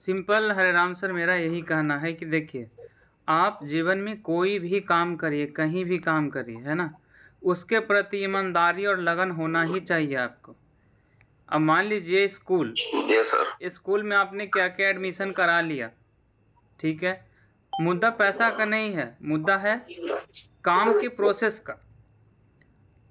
Simple हरे Ram sir, मेरा यही कहना है कि देखिए, आप जीवन में कोई भी काम करिए, कहीं भी काम करिए, है ना, उसके प्रति ईमानदारी और लगन होना ही चाहिए आपको। अब मान लीजिए स्कूल, जी सर। स्कूल में आपने क्या क्या एडमिशन करा लिया, ठीक है, मुद्दा पैसा का नहीं है, मुद्दा है काम की प्रोसेस का।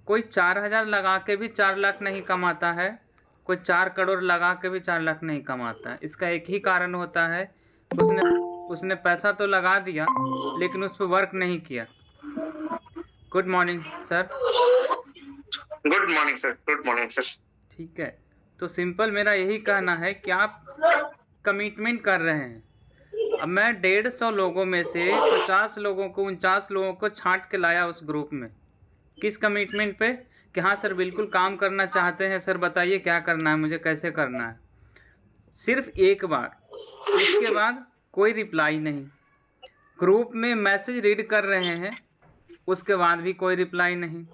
कोई 4,000 लगा के भी 4 लाख नहीं कमाता है, कोई 4 करोड़ लगा के भी 4 लाख नहीं कमाता है। इसका एक ही कारण होता है, उसने उसने पैसा तो लगा दिया लेकिन उस पर वर्क नहीं किया। Good morning sir. Good morning sir, good morning sir. ठीक है, तो सिंपल मेरा यही कहना है कि आप कमिटमेंट कर रहे हैं। अब मैं 150 लोगों में से 50 लोगों को, 49 लोगों को छांट के लाया उस ग्रुप में। किस कमिटमेंट पे? कि हाँ सर बिल्कुल काम करना चाहते हैं, सर बताइए क्या करना है, मुझे कैसे करना है। सिर्फ एक बार, उसके बाद कोई रिप्लाई नहीं। ग्रुप में मैसेज रीड कर रहे हैं, उसके बाद भी कोई रिप्लाई नहीं।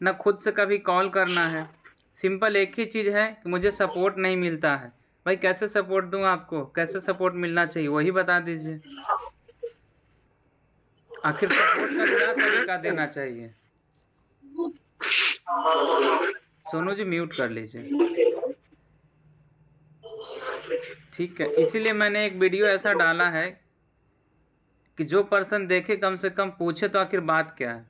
ना खुद से कभी कॉल करना है। सिंपल एक ही चीज़ है कि मुझे सपोर्ट नहीं मिलता है। भाई कैसे सपोर्ट दूं आपको, कैसे सपोर्ट मिलना चाहिए वही बता दीजिए। आखिर सपोर्ट का क्या तरीका देना चाहिए? सोनू जी म्यूट कर लीजिए। ठीक है, इसीलिए मैंने एक वीडियो ऐसा डाला है कि जो पर्सन देखे कम से कम पूछे तो आखिर बात क्या है।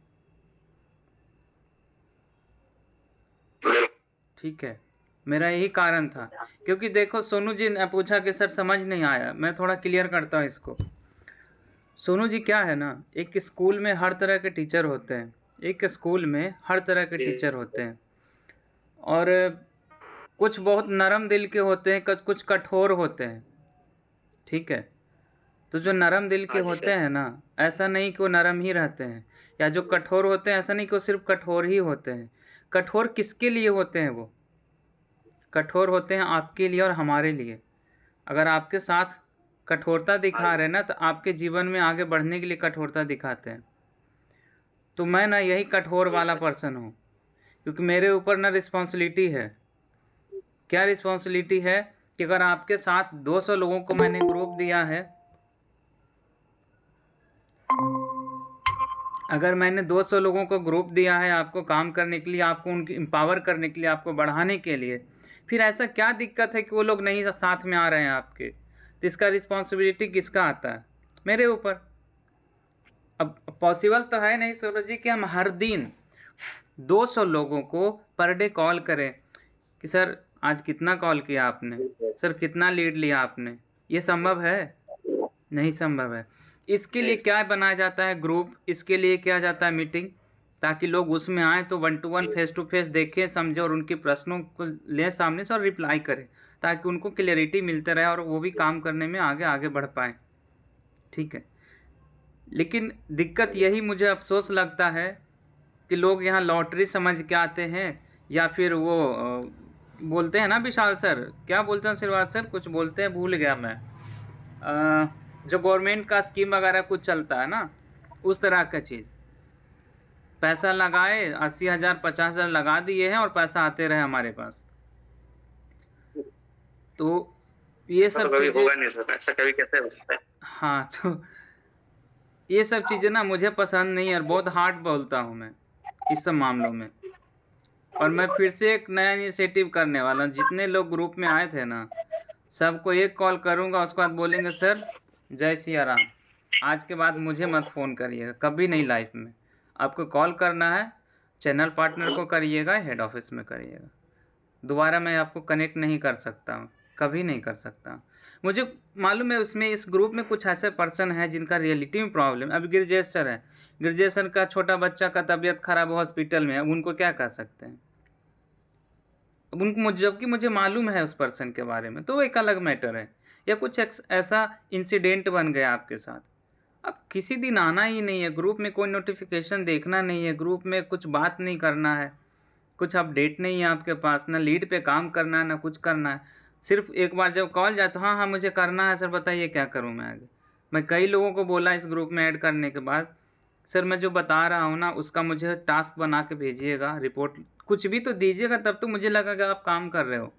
ठीक है, मेरा यही कारण था। क्योंकि देखो सोनू जी ने पूछा कि सर समझ नहीं आया, मैं थोड़ा क्लियर करता हूँ इसको। सोनू जी क्या है ना, एक स्कूल में हर तरह के टीचर होते हैं, एक स्कूल में हर तरह के टीचर होते हैं, और कुछ बहुत नरम दिल के होते हैं, कुछ कठोर होते हैं। ठीक है, तो जो नरम दिल के होते हैं ना, ऐसा नहीं कि वो नरम ही रहते हैं, या जो कठोर होते हैं ऐसा नहीं कि वो सिर्फ कठोर ही होते हैं। कठोर किसके लिए होते हैं? वो कठोर होते हैं आपके लिए और हमारे लिए। अगर आपके साथ कठोरता दिखा रहे हैं ना, तो आपके जीवन में आगे बढ़ने के लिए कठोरता दिखाते हैं। तो मैं ना यही कठोर वाला पर्सन हूँ, क्योंकि मेरे ऊपर ना रिस्पॉन्सिबिलिटी है। क्या रिस्पॉन्सिबिलिटी है? कि अगर आपके साथ 200 लोगों को मैंने ग्रुप दिया है, अगर मैंने 200 लोगों को ग्रुप दिया है आपको काम करने के लिए, आपको उनकी एम्पावर करने के लिए, आपको बढ़ाने के लिए, फिर ऐसा क्या दिक्कत है कि वो लोग नहीं साथ में आ रहे हैं आपके? तो इसका रिस्पॉन्सिबिलिटी किसका आता है? मेरे ऊपर। अब पॉसिबल तो है नहीं सूरज जी कि हम हर दिन 200 लोगों को पर डे कॉल करें कि सर आज कितना कॉल किया आपने, सर कितना लीड लिया आपने। ये संभव है? नहीं संभव है। इसके लिए क्या बनाया जाता है? ग्रुप। इसके लिए किया जाता है मीटिंग, ताकि लोग उसमें आए तो 1 to 1 फेस टू फेस देखें, समझे और उनके प्रश्नों को लें सामने से और रिप्लाई करें, ताकि उनको क्लियरिटी मिलते रहे और वो भी काम करने में आगे आगे बढ़ पाए। ठीक है, लेकिन दिक्कत यही मुझे अफसोस लगता है कि लोग यहाँ लॉटरी समझ के आते हैं, या फिर वो बोलते हैं ना विशाल सर, क्या बोलते हैं आशीर्वाद सर, कुछ बोलते हैं भूल गया मैं, जो गवर्नमेंट का स्कीम वगैरह कुछ चलता है ना, उस तरह का चीज़। पैसा लगाए 80,000 50,000 लगा दिए हैं और पैसा आते रहे हमारे पास। तो ये सब कभी चीज़ें, होगा नहीं सर, ऐसा कभी कैसे होता है? हाँ, तो ये सब चीज़ें ना मुझे पसंद नहीं है, और बहुत हार्ड बोलता हूँ मैं इस सब मामलों में। और मैं फिर से एक नया इनिशिएटिव करने वाला हूँ। जितने लोग ग्रुप में आए थे ना, सबको एक कॉल करूँगा, उसके बाद बोलेंगे सर जय सिया राम, आज के बाद मुझे मत फ़ोन करिएगा कभी नहीं लाइफ में। आपको कॉल करना है चैनल पार्टनर को करिएगा, हेड ऑफिस में करिएगा। दोबारा मैं आपको कनेक्ट नहीं कर सकता हूँ, कभी नहीं कर सकता। मुझे मालूम है उसमें, इस ग्रुप में कुछ ऐसे पर्सन हैं जिनका रियलिटी में प्रॉब्लम। अभी गिरजेश सर है, गिरजेश सर का छोटा बच्चा का तबीयत खराब हॉस्पिटल में है, उनको क्या कह सकते हैं? अब उनको जबकि मुझे मालूम है उस पर्सन के बारे में, तो वो एक अलग मैटर है। या कुछ ऐसा इंसिडेंट बन गया आपके साथ, अब किसी दिन आना ही नहीं है ग्रुप में, कोई नोटिफिकेशन देखना नहीं है, ग्रुप में कुछ बात नहीं करना है, कुछ अपडेट नहीं है आपके पास, ना लीड पे काम करना है ना कुछ करना है। सिर्फ एक बार जब कॉल जाए तो हाँ हाँ मुझे करना है सर, बताइए क्या करूँ मैं आगे। मैं कई लोगों को बोला इस ग्रुप में ऐड करने के बाद, सर मैं जो बता रहा हूँ ना उसका मुझे टास्क बना के भेजिएगा, रिपोर्ट कुछ भी तो दीजिएगा, तब तो मुझे लगा कि आप काम कर रहे हो।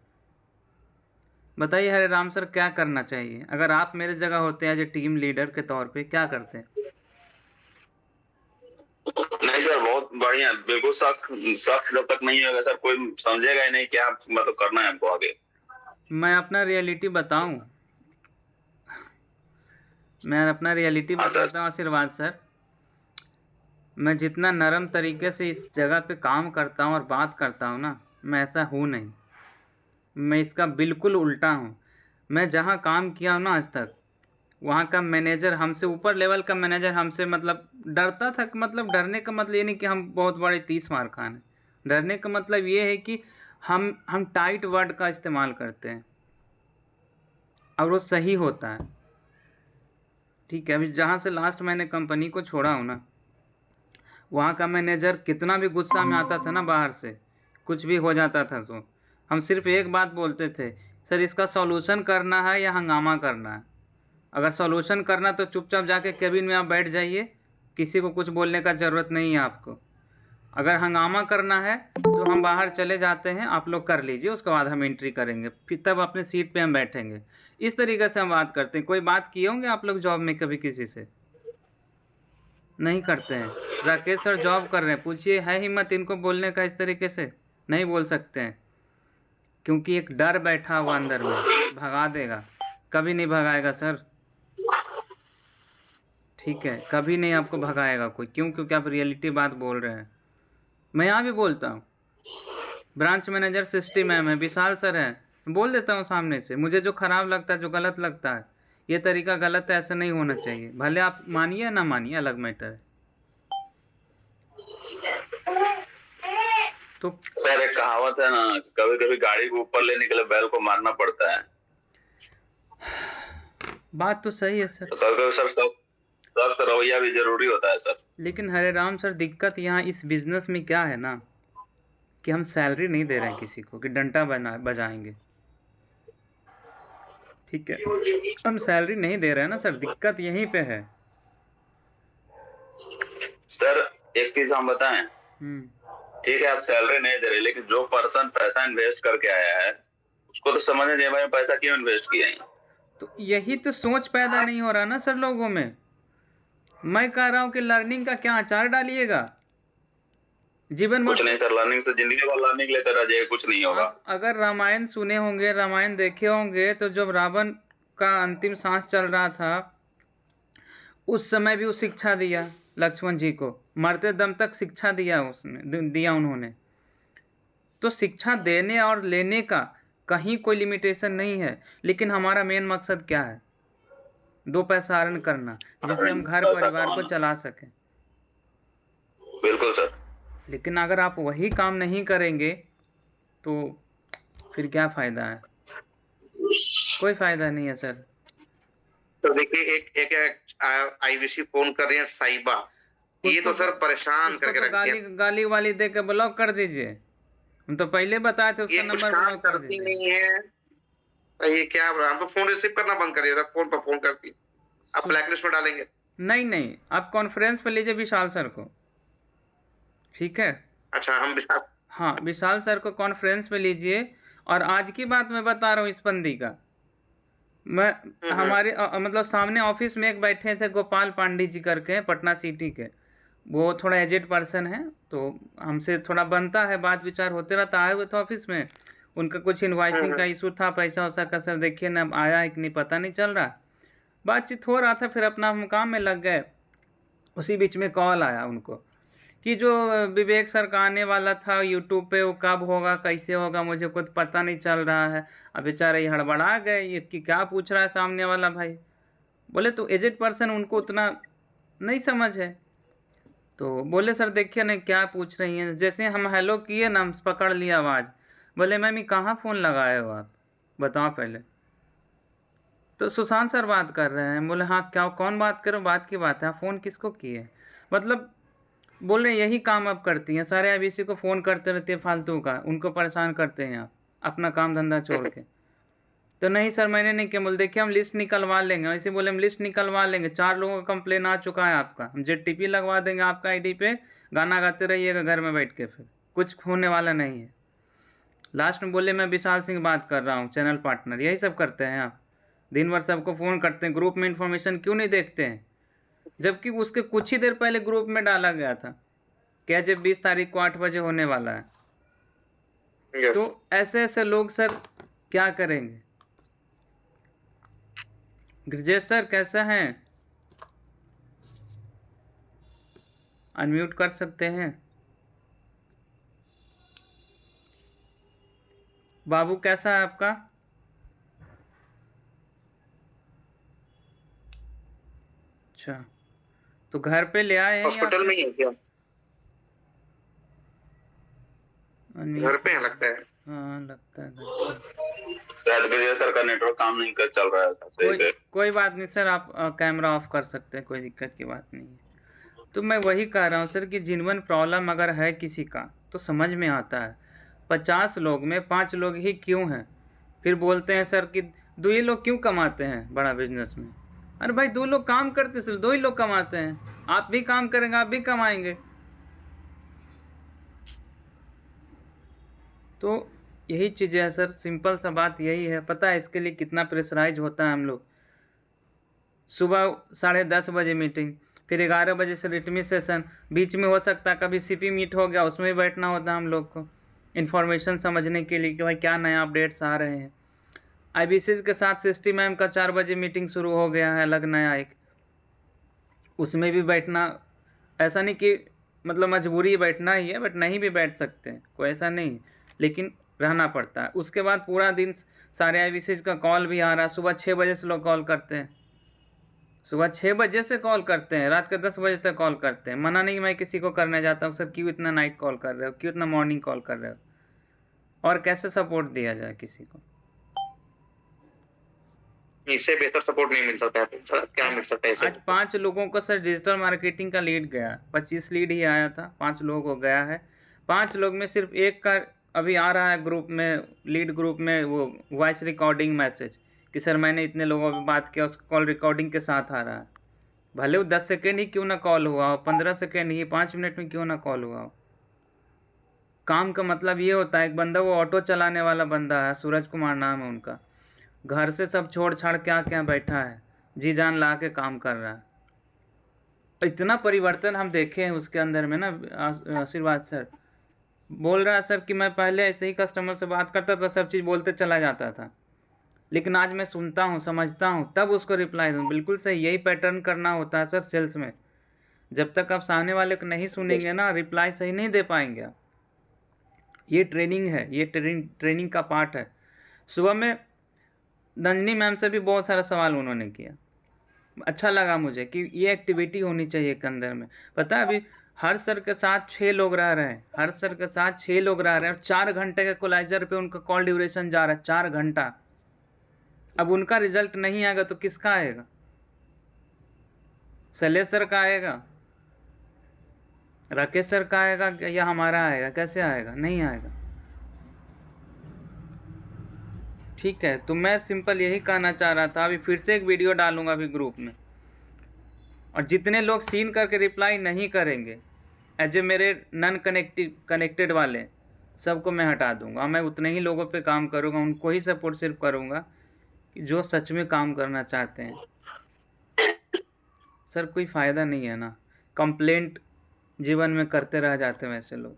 बताइए हरे राम सर, क्या करना चाहिए? अगर आप मेरे जगह होते एज ए टीम लीडर के तौर पे, क्या करते? नहीं सर, बहुत बढ़िया, बिल्कुल सख्त सख्त जब तक नहीं होगा सर, कोई समझेगा ही नहीं क्या मतलब करना है हमको आगे। मैं अपना रियलिटी बताऊं? मैं अपना रियलिटी हाँ सर। बताता हूँ आशीर्वाद सर। मैं जितना नरम तरीके से इस जगह पे काम करता हूँ और बात करता हूँ ना, मैं ऐसा हूँ नहीं। मैं इसका बिल्कुल उल्टा हूँ। मैं जहाँ काम किया हूँ ना आज तक, वहाँ का मैनेजर, हमसे ऊपर लेवल का मैनेजर हमसे मतलब डरता था। मतलब डरने का मतलब ये नहीं कि हम बहुत बड़े 30 मार खान हैं। डरने का मतलब ये है कि हम टाइट वर्ड का इस्तेमाल करते हैं और वो सही होता है। ठीक है, अभी जहाँ से लास्ट मैंने कंपनी को छोड़ा हूँ ना, वहाँ का मैनेजर कितना भी गुस्सा में आता था ना, बाहर से कुछ भी हो जाता था तो हम सिर्फ एक बात बोलते थे, सर इसका सॉल्यूशन करना है या हंगामा करना है? अगर सॉल्यूशन करना तो चुपचाप जाके केबिन में आप बैठ जाइए, किसी को कुछ बोलने का ज़रूरत नहीं है आपको। अगर हंगामा करना है तो हम बाहर चले जाते हैं, आप लोग कर लीजिए, उसके बाद हम एंट्री करेंगे, फिर तब अपने सीट पे हम बैठेंगे। इस तरीके से हम बात करते हैं। कोई बात किए होंगे आप लोग जॉब में कभी किसी से? नहीं करते हैं। राकेश सर जॉब कर रहे हैं, पूछिए है हिम्मत इनको बोलने का इस तरीके से? नहीं बोल सकते हैं, क्योंकि एक डर बैठा हुआ अंदर में, भगा देगा। कभी नहीं भगाएगा सर, ठीक है, कभी नहीं आपको भगाएगा कोई। क्यों? क्योंकि आप रियलिटी बात बोल रहे हैं। मैं यहाँ भी बोलता हूँ। ब्रांच मैनेजर सृष्टि मैम है, विशाल सर है, बोल देता हूँ सामने से। मुझे जो खराब लगता है, जो गलत लगता है, ये तरीका गलत है, ऐसा नहीं होना चाहिए। भले आप मानिए या ना मानिए, अलग मैटर है। तो सर एक कहावत है ना, कभी कभी गाड़ी को ऊपर लेने के लिए बैल को मारना पड़ता है। बात तो सही है सर, तो कभी कभी सर सख्त रवैया भी जरूरी होता है सर। लेकिन हरे राम सर, दिक्कत यहाँ इस बिजनेस में क्या है ना, कि हम सैलरी नहीं दे रहे हैं किसी को कि डंडा बजाएंगे। ठीक है, हम सैलरी नहीं दे रहे हैं ना सर, दिक्कत यहीं पे है। सर एक चीज हम बताएं, ठीक है आप सैलरी नहीं दे रहे, लेकिन जो पर्सन पैसा इन्वेस्ट करके आया है उसको तो समझने नहीं भाई पैसा क्यों इन्वेस्ट किया है। तो यही तो सोच पैदा नहीं हो रहा ना सर लोगों में। मैं कह रहा हूँ कि लर्निंग का क्या अचार डालिएगा जीवन भर। कुछ नहीं सर, लर्निंग से जिंदगी भर लर्निंग लेते रह जाइए, कुछ नहीं होगा। आप अगर रामायण सुने होंगे, रामायण देखे होंगे, तो जब रावण का अंतिम सांस चल रहा था, उस समय भी वो शिक्षा दिया लक्ष्मण जी को, मरते दम तक शिक्षा दिया उन्होंने। तो शिक्षा देने और लेने का कहीं कोई लिमिटेशन नहीं है, लेकिन हमारा मेन मकसद क्या है? 2 पैसा अर्न करना, जिससे हम घर परिवार को चला सकें। बिल्कुल सर। लेकिन अगर आप वही काम नहीं करेंगे तो फिर क्या फायदा है? कोई फायदा नहीं है सर। तो देखिए एक आईवीसी फोन कर रही है साइबा, ये तो सर परेशान करके रख दिया। गाली वाली दे के ब्लॉक कर दीजिए। हम तो पहले बताए थे, उसका नंबर ब्लॉक कर दीजिए। नहीं है ये क्या, हम तो फोन रिसीव करना बंद कर दिया था, फोन पर फोन करती। आप ब्लैकलिस्ट में डालेंगे? नहीं, आप कॉन्फ्रेंस पे लीजिए विशाल सर को, ठीक है? अच्छा, हम विशाल, हाँ, विशाल सर को कॉन्फ्रेंस पे लीजिए। और आज की बात मैं बता रहा हूँ इस बंदी का। मैं हमारे मतलब सामने ऑफिस में एक बैठे थे, गोपाल पांडे जी करके, पटना सिटी के। वो थोड़ा एजेड पर्सन है, तो हमसे थोड़ा बनता है, बात विचार होते रहता। आए हुए थे ऑफिस में, उनका कुछ इन्वाइसिंग का इशू था, पैसा वैसा का। सर देखिए ना, आया है कि नहीं पता नहीं चल रहा। बातचीत हो रहा था, फिर अपना हम काम में लग गए। उसी बीच में कॉल आया उनको कि जो विवेक सर का आने वाला था यूट्यूब पे, वो कब होगा, कैसे होगा, मुझे कुछ पता नहीं चल रहा है। अब बेचारे हड़बड़ा गए, ये कि क्या पूछ रहा है सामने वाला भाई। बोले तो एजेड पर्सन, उनको उतना नहीं समझ है। तो बोले सर देखिए ना क्या पूछ रही हैं। जैसे हम हेलो किए ना, हम पकड़ लिया आवाज़। बोले मैम ये कहाँ फ़ोन लगाए हो आप, बताओ पहले। तो सुशांत सर बात कर रहे हैं। बोले हाँ, क्या कौन बात करो, बात की बात है, आप फ़ोन किसको किए? मतलब बोल रहे यही काम आप करती हैं, सारे आईबीसी को फ़ोन करते रहते हैं फालतू का, उनको परेशान करते हैं आप अपना काम धंधा छोड़ के। तो नहीं सर मैंने नहीं किया। बोले देखिए हम लिस्ट निकलवा लेंगे। ऐसे बोले हम लिस्ट निकलवा लेंगे, 4 लोगों का कंप्लेन आ चुका है आपका, हम जेटीपी लगवा देंगे आपका आईडी पे, गाना गाते रहिएगा घर में बैठ के, फिर कुछ होने वाला नहीं है। लास्ट में बोले मैं विशाल सिंह बात कर रहा हूँ, चैनल पार्टनर। यही सब करते हैं आप, दिन भर सबको फ़ोन करते हैं। ग्रुप में इन्फॉर्मेशन क्यों नहीं देखते हैं, जबकि उसके कुछ ही देर पहले ग्रुप में डाला गया था क्या जब 20 तारीख को 8 बजे होने वाला है। यस। तो ऐसे ऐसे लोग सर क्या करेंगे। गिरजेश सर कैसा हैं, अनम्यूट कर सकते हैं। बाबू कैसा है आपका? अच्छा, तो घर पे ले आए हैं या हॉस्पिटल में ही है क्या? unmute? घर पे है लगता है। हाँ लगता है घर पे। शायद विजय सर का नेटवर्क काम नहीं कर चल रहा है सही से। कोई बात नहीं सर, आप कैमरा ऑफ कर सकते हैं, कोई दिक्कत की बात नहीं है। तो मैं वही कह रहा हूँ सर कि जिनवन प्रॉब्लम अगर है किसी का तो समझ में आता है। 50 लोग में 5 लोग ही क्यों हैं? फिर बोलते हैं सर कि 2 ही लोग क्यों कमाते हैं बड़ा बिजनेस में। अरे भाई 2 लोग काम करते सर, 2 ही लोग कमाते हैं। आप भी काम करेंगे, आप भी कमाएंगे। तो यही चीज़ें है सर, सिंपल सा बात यही है। पता है इसके लिए कितना प्रेशराइज होता है हम लोग। सुबह 10:30 बजे मीटिंग, फिर 11 बजे से रिटमी सेशन, बीच में हो सकता है कभी सीपी मीट हो गया, उसमें भी बैठना होता है हम लोग को इन्फॉर्मेशन समझने के लिए कि भाई क्या नया अपडेट्स आ रहे हैं। IBC के साथ 60 मैम का 4 बजे मीटिंग शुरू हो गया है अलग नया एक, उसमें भी बैठना। ऐसा नहीं कि मतलब मजबूरी बैठना ही है, बट नहीं भी बैठ सकते हैं, कोई ऐसा नहीं, लेकिन रहना पड़ता है। उसके बाद पूरा दिन सारे IBC का कॉल भी आ रहा है। सुबह 6 बजे से लोग कॉल करते हैं, सुबह 6 बजे से कॉल करते हैं, रात के 10 बजे तक कॉल करते हैं। मना नहीं मैं किसी को करने जाता हूँ, सर क्यों इतना नाइट कॉल कर रहे हो, क्यों इतना मॉर्निंग कॉल कर रहे हो, और कैसे सपोर्ट दिया जाए किसी को। इससे बेहतर सपोर्ट नहीं मिल सकता है सर, क्या मिल सकता है इससे? आज 5 लोगों को सर डिजिटल मार्केटिंग का लीड गया, 25 लीड ही आया था, 5 लोगों को गया है। 5 लोग में सिर्फ एक का अभी आ रहा है ग्रुप में, लीड ग्रुप में, वो वॉइस रिकॉर्डिंग मैसेज कि सर मैंने इतने लोगों से बात किया, उस कॉल रिकॉर्डिंग के साथ आ रहा है। भले वो 10 सेकेंड ही क्यों ना कॉल हुआ हो, 15 सेकेंड ही, 5 मिनट में क्यों ना कॉल हुआ हो। काम का मतलब ये होता है, एक बंदा वो ऑटो चलाने वाला बंदा है, सूरज कुमार नाम है उनका, घर से सब छोड़ छाड़ क्या क्या बैठा है, जी जान ला के काम कर रहा है। इतना परिवर्तन हम देखे हैं उसके अंदर में ना। आशीर्वाद सर बोल रहा है सर कि मैं पहले ऐसे ही कस्टमर से बात करता था, सब चीज़ बोलते चला जाता था, लेकिन आज मैं सुनता हूँ, समझता हूँ, तब उसको रिप्लाई दूँ। बिल्कुल सही, यही पैटर्न करना होता है सर सेल्स में। जब तक आप सामने वाले को नहीं सुनेंगे ना, रिप्लाई सही नहीं दे पाएंगे आप। ये ट्रेनिंग है, ये ट्रेनिंग का पार्ट है। सुबह में नंदिनी मैम से भी बहुत सारा सवाल उन्होंने किया, अच्छा लगा मुझे कि ये एक्टिविटी होनी चाहिए के अंदर में। पता है अभी हर सर के साथ 6 लोग रह रहे हैं, हर सर के साथ 6 लोग रह रहे हैं, और 4 घंटे के इक्वलाइजर पे उनका कॉल ड्यूरेशन जा रहा है, 4 घंटा। अब उनका रिजल्ट नहीं आएगा तो किसका आएगा? शैलेश सर का आएगा, राकेश सर का आएगा, या हमारा आएगा? कैसे आएगा? नहीं आएगा। ठीक है, तो मैं सिंपल यही कहना चाह रहा था। अभी फिर से एक वीडियो डालूंगा अभी ग्रुप में, और जितने लोग सीन करके रिप्लाई नहीं करेंगे एज ए मेरे नॉन कनेक्टेड वाले, सबको मैं हटा दूंगा। मैं उतने ही लोगों पे काम करूंगा, उनको ही सपोर्ट सिर्फ करूंगा कि जो सच में काम करना चाहते हैं। सर कोई फ़ायदा नहीं है ना, कंप्लेंट जीवन में करते रह जाते हैं वैसे लोग।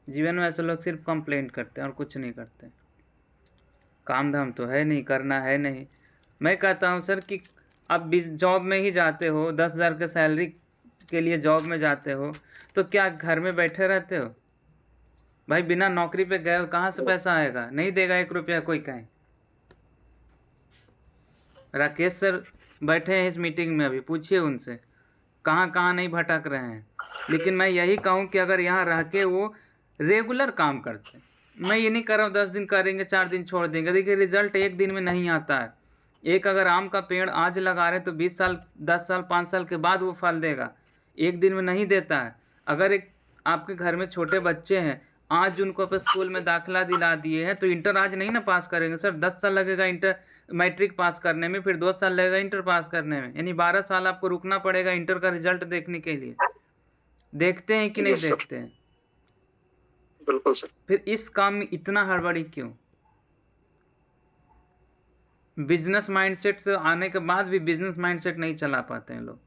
जीवन में ऐसे लोग सिर्फ कंप्लेंट करते हैं और कुछ नहीं करते। काम धाम तो है नहीं, करना है नहीं। मैं कहता हूँ सर कि अब जॉब में ही जाते हो, 10,000 के सैलरी के लिए जॉब में जाते हो, तो क्या घर में बैठे रहते हो? भाई बिना नौकरी पे गए हो, कहाँ से पैसा आएगा? नहीं देगा 1 रुपया कोई कहीं। राकेश सर बैठे हैं इस मीटिंग में, अभी पूछिए उनसे कहाँ कहाँ नहीं भटक रहे हैं। लेकिन मैं यही कहूँ कि अगर यहाँ रह के वो रेगुलर काम करते, मैं ये नहीं कर रहा हूँ 10 दिन करेंगे 4 दिन छोड़ देंगे। देखिए रिजल्ट 1 दिन में नहीं आता है। एक अगर आम का पेड़ आज लगा रहे हैं तो 20 साल 10 साल 5 साल के बाद वो फल देगा, 1 दिन में नहीं देता है। अगर एक आपके घर में छोटे बच्चे हैं, आज उनको अपने स्कूल में दाखिला दिला दिए हैं, तो इंटर आज नहीं ना पास करेंगे सर, 10 साल लगेगा इंटर मैट्रिक पास करने में, फिर 2 साल लगेगा इंटर पास करने में, यानी 12 साल आपको रुकना पड़ेगा इंटर का रिजल्ट देखने के लिए। देखते हैं कि नहीं देखते हैं? बिल्कुल सर। फिर इस काम में इतना हड़बड़ी क्यों? बिजनेस माइंडसेट से आने के बाद भी बिजनेस माइंडसेट नहीं चला पाते हैं लोग।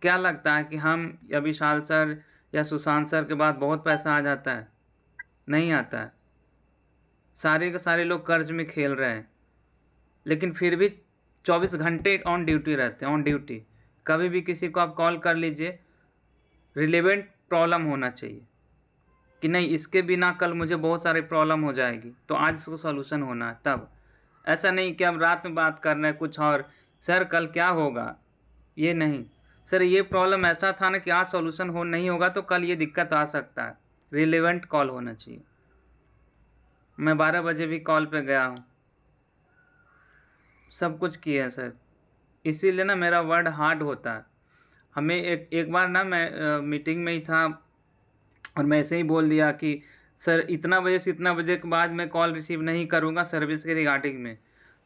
क्या लगता है कि हम या विशाल सर या सुशांत सर के बाद बहुत पैसा आ जाता है? नहीं आता है। सारे के सारे लोग कर्ज में खेल रहे हैं, लेकिन फिर भी 24 घंटे ऑन ड्यूटी रहते हैं, ऑन ड्यूटी। कभी भी किसी को आप कॉल कर लीजिए, रिलेवेंट प्रॉब्लम होना चाहिए कि नहीं इसके बिना कल मुझे बहुत सारे प्रॉब्लम हो जाएगी, तो आज इसको सॉल्यूशन होना है। तब ऐसा नहीं कि हम रात में बात कर रहे हैं कुछ और, सर कल क्या होगा, ये नहीं। सर ये प्रॉब्लम ऐसा था ना कि आज सॉल्यूशन हो नहीं होगा तो कल ये दिक्कत आ सकता है। रिलेवेंट कॉल होना चाहिए। मैं 12 बजे भी कॉल पे गया हूँ, सब कुछ किया है सर। इसीलिए ना मेरा वर्ड हार्ड होता है। हमें एक बार ना मैं मीटिंग में ही था और मैं ऐसे ही बोल दिया कि सर इतना बजे से इतना बजे के बाद मैं कॉल रिसीव नहीं करूँगा सर्विस के रिगार्डिंग में।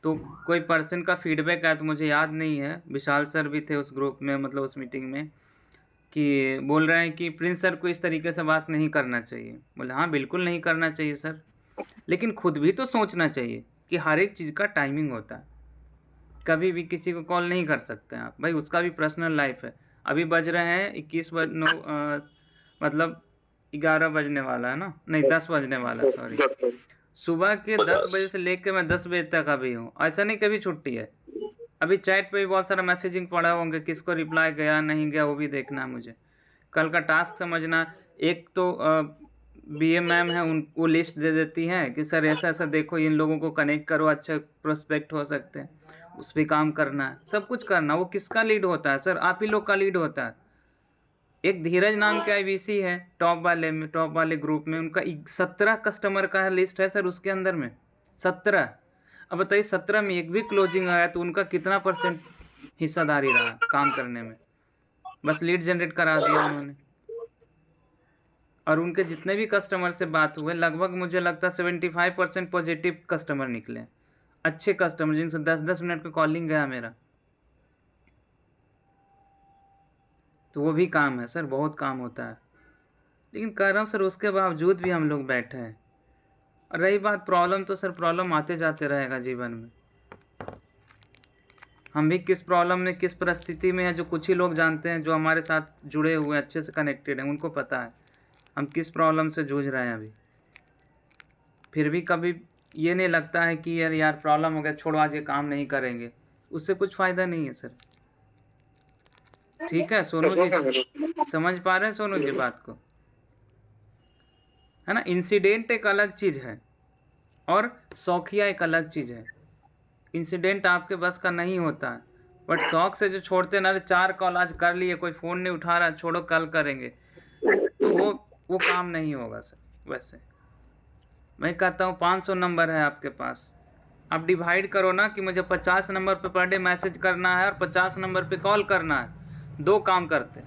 तो कोई पर्सन का फीडबैक आया, तो मुझे याद नहीं है, विशाल सर भी थे उस ग्रुप में, मतलब उस मीटिंग में, कि बोल रहे हैं कि प्रिंस सर को इस तरीके से बात नहीं करना चाहिए। बोले हाँ बिल्कुल नहीं करना चाहिए सर, लेकिन खुद भी तो सोचना चाहिए कि हर एक चीज़ का टाइमिंग होता है। कभी भी किसी को कॉल नहीं कर सकते हैं आप, भाई उसका भी पर्सनल लाइफ है। अभी बज रहे हैं 11 बजने वाला है ना, नहीं 10 बजने वाला है, सॉरी। सुबह के 10 बजे से लेकर मैं 10 बजे तक अभी हूँ, ऐसा नहीं कभी छुट्टी है। अभी चैट पे भी बहुत सारा मैसेजिंग पड़ा होंगे, किसको रिप्लाई गया नहीं गया वो भी देखना है मुझे। कल का टास्क समझना। एक तो BA मैम है, उन वो लिस्ट दे देती हैं कि सर ऐसा ऐसा देखो, इन लोगों को कनेक्ट करो, अच्छे प्रोस्पेक्ट हो सकते हैं, उस पर काम करना है, सब कुछ करना। वो किसका लीड होता है सर? आप ही लोग का लीड होता है। एक धीरज नाम के IVC है टॉप वाले ग्रुप में, उनका 17 कस्टमर का लिस्ट है सर उसके अंदर में, 17। अब बताइए 17 में एक भी क्लोजिंग आया तो उनका कितना % हिस्सादारी रहा काम करने में? बस लीड जनरेट करा दिया उन्होंने। और उनके जितने भी कस्टमर से बात हुए, लगभग मुझे लगता है 75% पॉजिटिव कस्टमर निकले, अच्छे कस्टमर जिनसे 10-10 मिनट का कॉलिंग गया मेरा। तो वो भी काम है सर, बहुत काम होता है। लेकिन कह रहा हूँ सर उसके बावजूद भी हम लोग बैठे हैं। और रही बात प्रॉब्लम, तो सर प्रॉब्लम आते जाते रहेगा जीवन में। हम भी किस प्रॉब्लम में, किस परिस्थिति में है, जो कुछ ही लोग जानते हैं, जो हमारे साथ जुड़े हुए अच्छे से कनेक्टेड हैं, उनको पता है हम किस प्रॉब्लम से जूझ रहे हैं अभी। फिर भी कभी ये नहीं लगता है कि यार प्रॉब्लम हो गया, छोड़ो आज ये काम नहीं करेंगे, उससे कुछ फ़ायदा नहीं है सर। ठीक है सोनू जी, समझ पा रहे हैं सोनू जी बात को, है ना? इंसिडेंट एक अलग चीज़ है और शौकिया एक अलग चीज़ है। इंसिडेंट आपके बस का नहीं होता है, बट शौक से जो छोड़ते ना, 4 कॉल आज कर लिए, कोई फ़ोन नहीं उठा रहा, छोड़ो कल करेंगे, तो वो काम नहीं होगा सर। वैसे मैं कहता हूँ 500 नंबर है आपके पास, आप डिवाइड करो ना कि मुझे 50 नंबर पे पर डे मैसेज करना है और 50 नंबर पे कॉल करना है, 2 काम करते।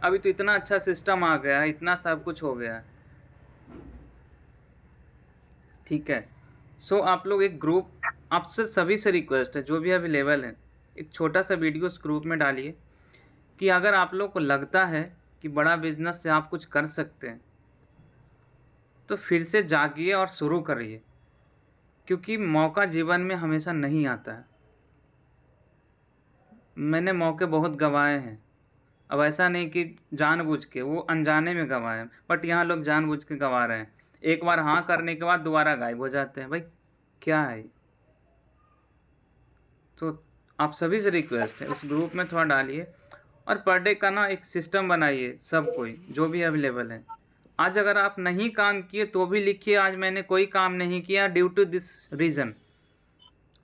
अभी तो इतना अच्छा सिस्टम आ गया है, इतना सब कुछ हो गया है। ठीक है, सो आप लोग एक ग्रुप, आपसे सभी से रिक्वेस्ट है, जो भी अवेलेबल है, एक छोटा सा वीडियो उस ग्रुप में डालिए कि अगर आप लोग को लगता है कि बड़ा बिजनेस से आप कुछ कर सकते हैं तो फिर से जागिए और शुरू करिए, क्योंकि मौका जीवन में हमेशा नहीं आता है। मैंने मौके बहुत गंवाए हैं। अब ऐसा नहीं कि जानबूझ के, वो अनजाने में गंवाए हैं, बट यहाँ लोग जानबूझ के गंवा रहे हैं। एक बार हाँ करने के बाद दोबारा गायब हो जाते हैं। भाई क्या है? तो आप सभी से रिक्वेस्ट है उस ग्रुप में थोड़ा डालिए और पर डे का ना एक सिस्टम बनाइए, सब कोई जो भी अवेलेबल है। आज अगर आप नहीं काम किए तो भी लिखिए आज मैंने कोई काम नहीं किया ड्यू टू दिस रीज़न।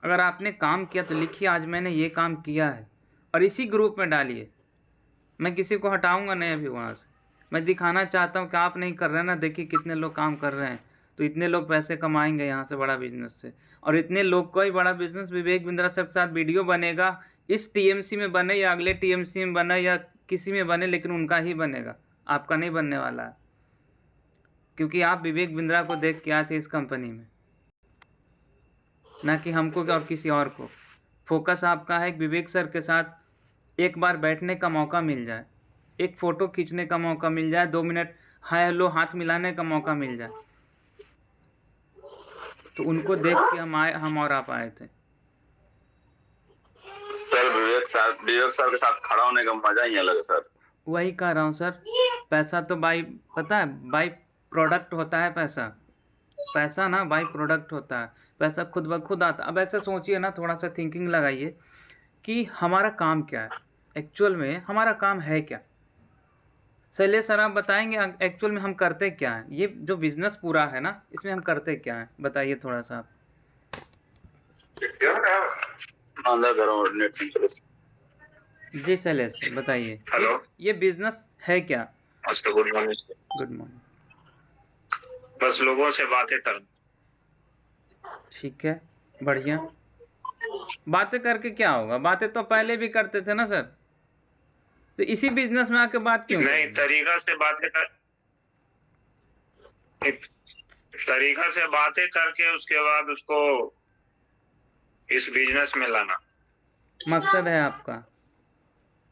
अगर आपने काम किया तो लिखिए आज मैंने ये काम किया है, और इसी ग्रुप में डालिए। मैं किसी को हटाऊंगा नहीं अभी वहाँ से। मैं दिखाना चाहता हूँ कि आप नहीं कर रहे हैं ना, देखिए कितने लोग काम कर रहे हैं, तो इतने लोग पैसे कमाएंगे यहाँ से बड़ा बिजनेस से। और इतने लोग का ही बड़ा बिजनेस विवेक बिंद्रा सर के साथ वीडियो बनेगा, इस TMC में बने या अगले TMC में बने या किसी में बने, लेकिन उनका ही बनेगा, आपका नहीं बनने वाला है। क्योंकि आप विवेक बिंद्रा को देख के आए थे इस कंपनी में, ना कि हमको और किसी और को। फोकस आपका है विवेक सर के साथ एक बार बैठने का मौका मिल जाए, एक फ़ोटो खींचने का मौका मिल जाए, 2 मिनट हाय हेलो हाथ मिलाने का मौका मिल जाए। तो उनको देख के हम और आप आए थे। सर विवेक सर के साथ खड़ा होने का मजा ही अलग है सर। वही कह रहा हूँ सर, पैसा तो पता है बाई प्रोडक्ट होता है। पैसा ना बाई प्रोडक्ट होता है, पैसा खुद ब खुद आता। अब ऐसे सोचिए ना, थोड़ा सा थिंकिंग लगाइए कि हमारा काम क्या है, एक्चुअल में हमारा काम है क्या। शैलेश सर आप बताएंगे एक्चुअल में हम करते क्या हैं, ये जो बिजनेस पूरा है ना इसमें हम करते क्या हैं, बताइए थोड़ा सा आप। जी शैलेश सर बताइए। हेलो, ये बिजनेस है क्या? Good morning. Good morning. बस लोगों से बातें कर। ठीक है, बढ़िया। बातें करके क्या होगा? बातें तो पहले भी करते थे ना सर, तो इसी बिजनेस में आके बात क्यों नहीं, तरीका से बातें करके उसके बाद उसको इस बिजनेस में लाना मकसद है आपका?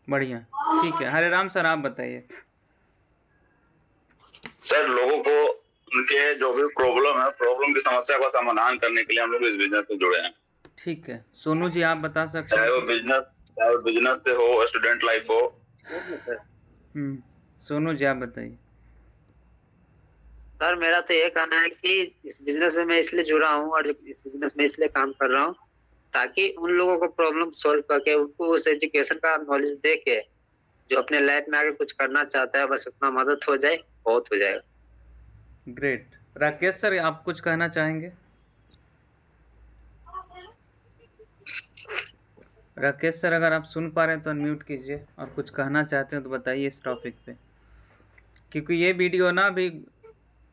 बढ़िया, ठीक है। हरे राम सर आप बताइए। सर लोगों को उनके जो भी प्रॉब्लम की समस्या का समाधान करने के लिए हम लोग इस बिजनेस में जुड़े हैं। ठीक है, सोनू जी आप बता सकते हैं। चाहे वो बिजनेस से हो, स्टूडेंट लाइफ हो। सोनू जी आप बताइए। सर मेरा तो ये कहना है कि इस बिजनेस में मैं इसलिए जुड़ा हूँ और इस बिजनेस में इसलिए काम कर रहा हूँ ताकि उन लोगों को प्रॉब्लम सॉल्व करके उनको उस एजुकेशन का नॉलेज दे के जो अपने लाइफ में आगे कुछ करना चाहता है बस उतना मदद हो जाए, बहुत हो जाएगा। ग्रेट। राकेश सर आप कुछ कहना चाहेंगे? राकेश सर अगर आप सुन पा रहे हैं तो अनम्यूट कीजिए और कुछ कहना चाहते हैं तो बताइए इस टॉपिक पे, क्योंकि ये वीडियो ना अभी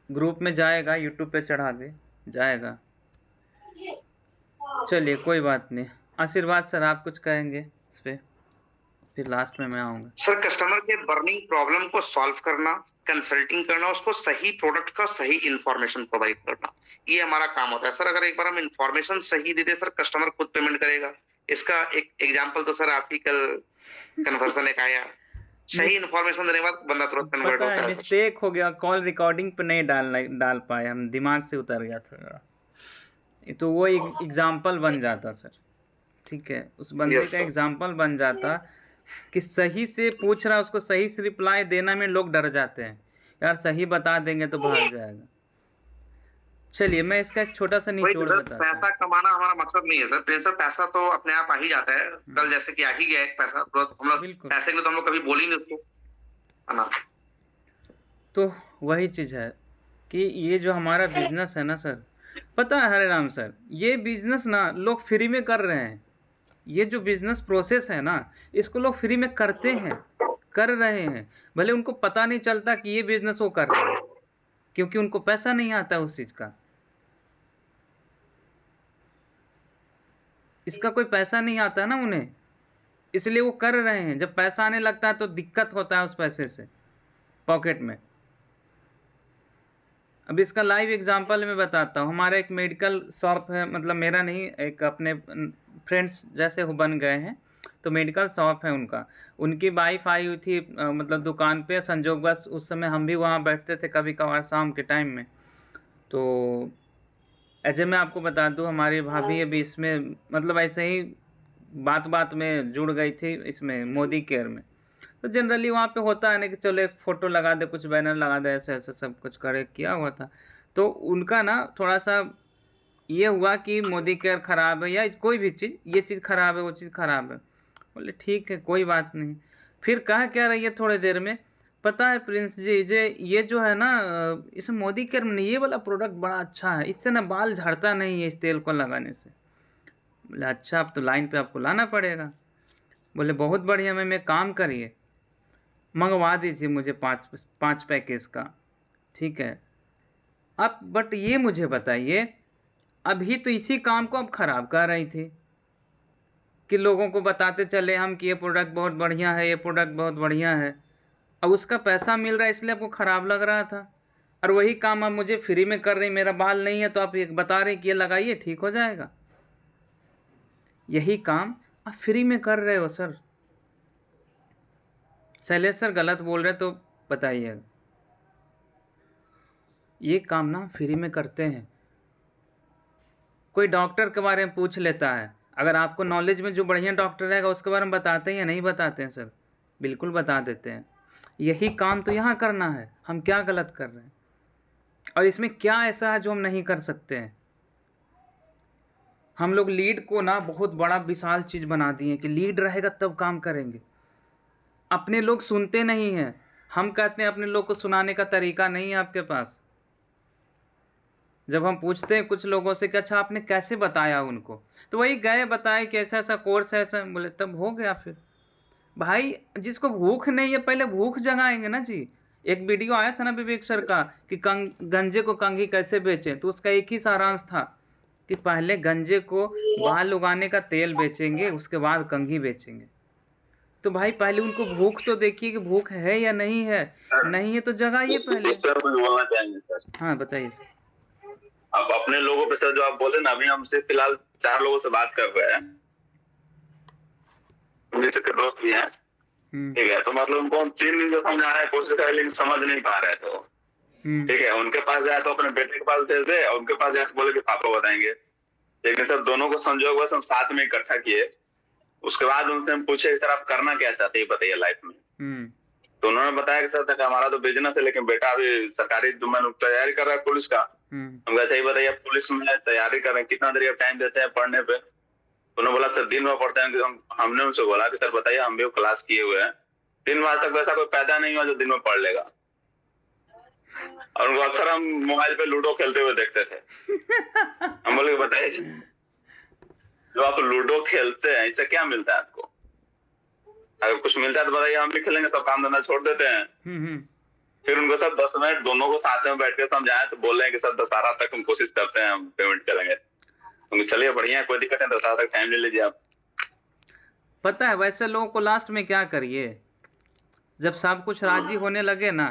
ग्रुप में जाएगा, यूट्यूब पे चढ़ा के जाएगा। चलिए कोई बात नहीं। आशीर्वाद सर आप कुछ कहेंगे इस पे, फिर लास्ट में मैं आऊंगा। सर कस्टमर के बर्निंग प्रॉब्लम को सॉल्व करना, कंसल्टिंग करना, उसको सही प्रोडक्ट का सही इंफॉर्मेशन प्रोवाइड करना, ये हमारा काम होता है सर। अगर एक बार हम इंफॉर्मेशन सही दे दे सर, कस्टमर खुद पेमेंट करेगा। इसका एक एग्जांपल तो सर आप ही कल कन्वर्सन एक आया, सही इंफॉर्मेशन देने के बाद बंदा तुरंत कन्वर्ट होता है। मिस्टेक हो गया, कॉल रिकॉर्डिंग पे नहीं डाल पाए हम, दिमाग से उतर गया था, तो वो एग्जाम्पल बन जाता सर। ठीक है, उस बंदे का एग्जाम्पल बन जाता कि सही से पूछ रहा, उसको सही से रिप्लाई देना में लोग डर जाते हैं, यार सही बता देंगे तो भाग जाएगा। चलिए मैं इसका एक छोटा सा निचोड़ बताता हूं। पैसा कमाना हमारा मकसद नहीं है सर। प्रिंस सर पैसा तो अपने आप आ ही जाता है, कल जैसे कि आ ही गया एक पैसा। हम लोग पैसे के लिए तो हम लोग कभी बोल ही नहीं उसको, है ना। तो वही चीज है कि ये जो हमारा बिजनेस है ना सर, पता है हरे राम सर, ये बिजनेस ना लोग फ्री में कर रहे हैं। ये जो बिजनेस प्रोसेस है ना, इसको लोग फ्री में करते हैं, कर रहे हैं, भले उनको पता नहीं चलता कि ये बिजनेस वो कर रहे हैं, क्योंकि उनको पैसा नहीं आता उस चीज का। इसका कोई पैसा नहीं आता ना उन्हें, इसलिए वो कर रहे हैं। जब पैसा आने लगता है तो दिक्कत होता है उस पैसे से पॉकेट में। अब इसका लाइव एग्जांपल मैं बताता हूँ। हमारा एक मेडिकल शॉप है, मतलब मेरा नहीं, एक अपने फ्रेंड्स जैसे वो बन गए हैं, तो मेडिकल शॉप है उनका। उनकी वाइफ आई हुई थी मतलब दुकान पे, संजोगवश उस समय हम भी वहाँ बैठते थे कभी कभार शाम के टाइम में। तो अजय मैं आपको बता दूँ, हमारी भाभी अभी इसमें मतलब ऐसे ही बात बात में जुड़ गई थी इसमें मोदी केयर में। तो जनरली वहाँ पे होता है ना कि चलो एक फ़ोटो लगा दे, कुछ बैनर लगा दे, ऐसे ऐसे सब कुछ करे किया हुआ था। तो उनका ना थोड़ा सा ये हुआ कि मोदी केयर ख़राब है या कोई भी चीज़, ये चीज़ ख़राब है वो चीज़ ख़राब है। बोले ठीक है कोई बात नहीं। फिर कहा क्या रही है थोड़ी देर में, पता है प्रिंस जी ये जो है ना इस मोदी केयर में ये वाला प्रोडक्ट बड़ा अच्छा है, इससे ना बाल झड़ता नहीं है इस तेल को लगाने से। बोले अच्छा अब तो लाइन पे आपको लाना पड़ेगा। बोले बहुत बढ़िया मैं काम करिए, मंगवा दीजिए मुझे 5 पैकेज का। ठीक है, अब बट ये मुझे बताइए, अभी तो इसी काम को अब ख़राब कर रही थी कि लोगों को बताते चले हम कि ये प्रोडक्ट बहुत बढ़िया है, ये प्रोडक्ट बहुत बढ़िया है। अब उसका पैसा मिल रहा है इसलिए आपको ख़राब लग रहा था, और वही काम आप मुझे फ्री में कर रही, मेरा बाल नहीं है तो आप ये बता रहे कि ये लगाइए ठीक हो जाएगा। यही काम आप फ्री में कर रहे हो सर। शैलेश सर गलत बोल रहे तो बताइएगा। ये काम ना फ्री में करते हैं। कोई डॉक्टर के बारे में पूछ लेता है, अगर आपको नॉलेज में जो बढ़िया डॉक्टर रहेगा उसके बारे में बताते हैं या नहीं बताते हैं सर? बिल्कुल बता देते हैं। यही काम तो यहाँ करना है, हम क्या गलत कर रहे हैं? और इसमें क्या ऐसा है जो हम नहीं कर सकते हैं? हम लोग लीड को ना बहुत बड़ा विशाल चीज़ बना दिए कि लीड रहेगा तब काम करेंगे। अपने लोग सुनते नहीं हैं। हम कहते हैं अपने लोग को सुनाने का तरीका नहीं है आपके पास। जब हम पूछते हैं कुछ लोगों से कि अच्छा आपने कैसे बताया उनको, तो वही गए बताए कि ऐसा ऐसा कोर्स है, ऐसा बोले, तब हो गया। फिर भाई जिसको भूख नहीं है पहले भूख जगाएंगे ना जी। एक वीडियो आया था ना विवेक सर का कि गंजे को कंघी कैसे बेचें, तो उसका एक ही सारांश था कि पहले गंजे को बाल उगाने का तेल बेचेंगे, उसके बाद कंघी बेचेंगे। तो भाई पहले उनको भूख तो देखिए कि भूख है या नहीं है। नहीं है तो जगाइए पहले। बोलना चाहेंगे सर? हाँ बताइए सर। आप अपने लोगों पे सर जो आप बोले ना, अभी हमसे फिलहाल 4 लोगों से बात कर रहे हैं, के दोस्त भी हैं, ठीक है, तो मतलब उनको हम 3 दिन से समझाने की कोशिश कर, लेकिन समझ नहीं पा रहे थे। ठीक है, उनके पास जाए तो अपने बेटे के पास भेज दे, और उनके पास जाए तो बोले कि पापा बताएंगे। लेकिन सर दोनों को संजोग बस हम साथ में इकट्ठा किए। उसके बाद उनसे हम पूछे सर आप करना क्या चाहते हैं बताइए लाइफ में। तो उन्होंने बताया कि सर तक हमारा तो बिजनेस है, लेकिन बेटा अभी सरकारी तैयारी कर रहा है पुलिस का। हम कहते ही बताइए पुलिस में तैयारी कर रहे हैं, कितना देर टाइम देते हैं पढ़ने पे? उन्होंने बोला सर दिन में पढ़ते हैं। हमने उनसे बोला कि सर बताइए, हम भी क्लास किए हुए हैं, 3 माह तक वैसा कोई पैदा नहीं हुआ जो दिन में पढ़ लेगा। और उनको अक्सर हम मोबाइल पे लूडो खेलते हुए देखते थे। हम बोले बताइए जो आप लूडो खेलते हैं इससे क्या मिलता है आपको? अगर कुछ मिलता है तो बताइए, हम भी खेलेंगे। सब काम धंधा छोड़ देते हैं। फिर उनको सब 10 मिनट दोनों को साथ में बैठ के समझाए, तो बोल रहे हैं कि सर दशहरा तक हम कोशिश करते हैं, हम पेमेंट करेंगे। चलिए बढ़िया, कोई दिक्कत नहीं, दशहरा तक टाइम ले लीजिए आप। पता है वैसे लोगों को लास्ट में क्या करिए, जब सब कुछ राजी होने लगे ना,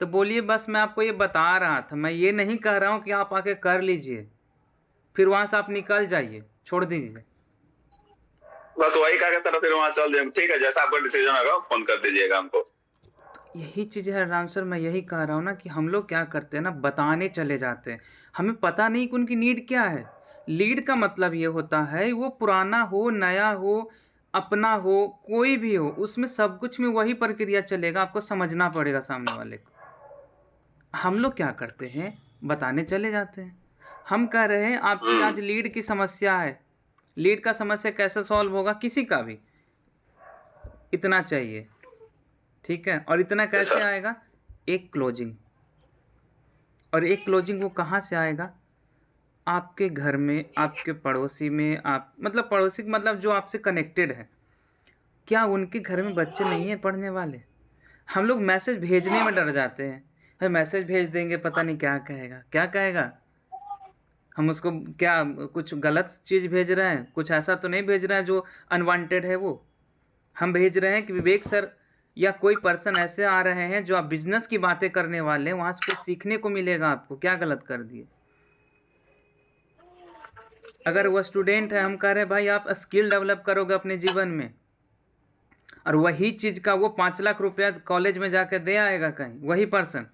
तो बोलिए बस मैं आपको ये बता रहा था, मैं ये नहीं कह रहा हूँ कि आप आके कर लीजिए। फिर वहां से आप निकल जाइए, छोड़ दीजिए। बस वही कहा सर, फिर वहां चल जाए। ठीक है, जैसा आपका डिसीजन होगा फोन कर दीजिएगा हमको। यही चीज है राम सर, मैं यही कह रहा हूँ ना कि हम लोग क्या करते हैं ना, बताने चले जाते हैं। हमें पता नहीं कि उनकी नीड क्या है। लीड का मतलब ये होता है वो पुराना हो, नया हो, अपना हो, कोई भी हो, उसमें सब कुछ में वही प्रक्रिया चलेगा। आपको समझना पड़ेगा सामने वाले को। हम लोग क्या करते हैं, बताने चले जाते हैं। हम कह रहे हैं आपकी आज लीड की समस्या है, लीड का समस्या कैसे सॉल्व होगा, किसी का भी इतना चाहिए, ठीक है। और इतना कैसे आएगा? एक क्लोजिंग। और एक क्लोजिंग वो कहाँ से आएगा? आपके घर में, आपके पड़ोसी में, आप मतलब पड़ोसी मतलब जो आपसे कनेक्टेड है। क्या उनके घर में बच्चे नहीं हैं पढ़ने वाले? हम लोग मैसेज भेजने में डर जाते हैं, भाई मैसेज भेज देंगे पता नहीं क्या कहेगा, क्या कहेगा। हम उसको क्या कुछ गलत चीज़ भेज रहे हैं? कुछ ऐसा तो नहीं भेज रहे हैं जो अनवांटेड है। वो हम भेज रहे हैं कि विवेक सर या कोई पर्सन ऐसे आ रहे हैं जो आप बिजनेस की बातें करने वाले हैं, वहां से कुछ सीखने को मिलेगा आपको, क्या गलत कर दिए। अगर वो स्टूडेंट है, हम कह रहे हैं भाई आप स्किल डेवलप करोगे अपने जीवन में, और वही चीज का वो 5 लाख रुपया कॉलेज में जाके दे आएगा कहीं, वही पर्सन।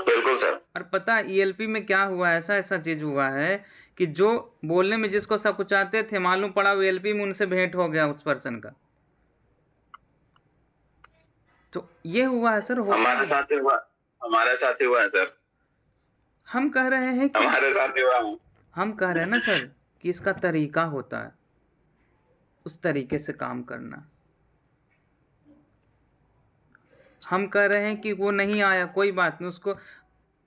बिल्कुल सर। और पता ELP में क्या हुआ, ऐसा चीज हुआ है कि जो बोलने में जिसको सब कुछ आते थे, मालूम पड़ा वो ELP में उनसे भेंट हो गया उस पर्सन का। तो ये हुआ है सर, हमारे साथ ही हुआ है सर। हम कह रहे हैं कि हमारे साथ ही हुआ है। हम कह रहे हैं ना सर कि इसका तरीका होता है, उस तरीके से काम करना। हम कह रहे हैं कि वो नहीं आया, कोई बात नहीं, उसको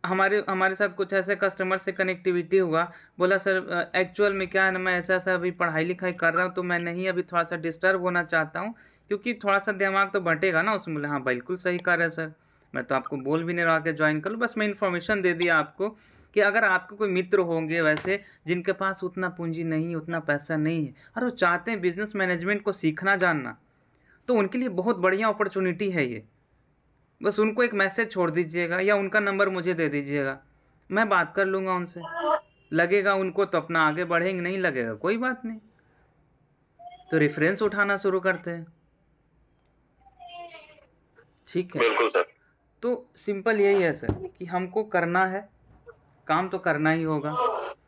हमारे साथ कुछ ऐसे कस्टमर से कनेक्टिविटी हुआ, बोला सर एक्चुअल में क्या है ना, मैं ऐसा अभी पढ़ाई लिखाई कर रहा हूँ, तो मैं नहीं अभी थोड़ा सा डिस्टर्ब होना चाहता हूँ, क्योंकि थोड़ा सा दिमाग तो बटेगा ना उसमें। हाँ बिल्कुल सही कह रहे हैं सर, मैं तो आपको बोल भी नहीं रहा कि ज्वाइन कर लो, बस मैं इन्फॉर्मेशन दे दिया आपको कि अगर आपके कोई मित्र होंगे वैसे जिनके पास उतना पूंजी नहीं है, उतना पैसा नहीं है, और वो चाहते हैं बिजनेस मैनेजमेंट को सीखना जानना, तो उनके लिए बहुत बढ़िया अपॉर्चुनिटी है ये। बस उनको एक मैसेज छोड़ दीजिएगा या उनका नंबर मुझे दे दीजिएगा, मैं बात कर लूँगा उनसे। लगेगा उनको तो अपना आगे बढ़ेंगे, नहीं लगेगा कोई बात नहीं, तो रेफरेंस उठाना शुरू करते हैं, ठीक है। बिल्कुल सर। तो सिंपल यही है सर कि हमको करना है, काम तो करना ही होगा,